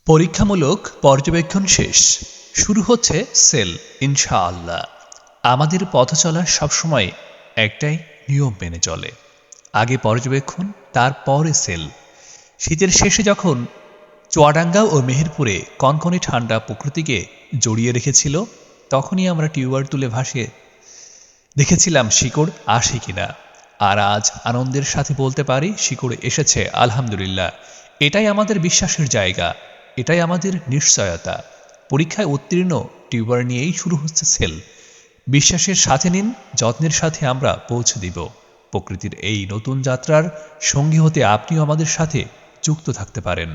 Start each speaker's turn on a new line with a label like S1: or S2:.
S1: পরীক্ষামূলক পর্যবেক্ষণ শেষ। শুরু হচ্ছে সেল ইনশাআল্লাহ। আমাদের পথ চলা সবসময় একটাই নিয়ম মেনে চলে, আগে পর্যবেক্ষণ, তারপরে সেল। শীতের শেষে যখন চুয়াডাঙ্গা ও মেহেরপুরে কনকনে ঠান্ডা প্রকৃতিকে জড়িয়ে রেখেছিল, তখনই আমরা টিউবার তুলে ভাসিয়ে দেখেছিলাম শিকড় আসে কিনা। আর আজ আনন্দের সাথে বলতে পারি শিকড় এসেছে, আলহামদুলিল্লাহ। এটাই আমাদের বিশ্বাসের জায়গা, এটাই আমাদের নিশ্চয়তা। পরীক্ষায় উত্তীর্ণ টিউবার নিয়েই শুরু হচ্ছে সেল। বিশ্বাসের সাথে নিন, যত্নের সাথে আমরা পৌঁছে দিব। প্রকৃতির এই নতুন যাত্রার সঙ্গী হতে আপনিও আমাদের সাথে যুক্ত থাকতে পারেন।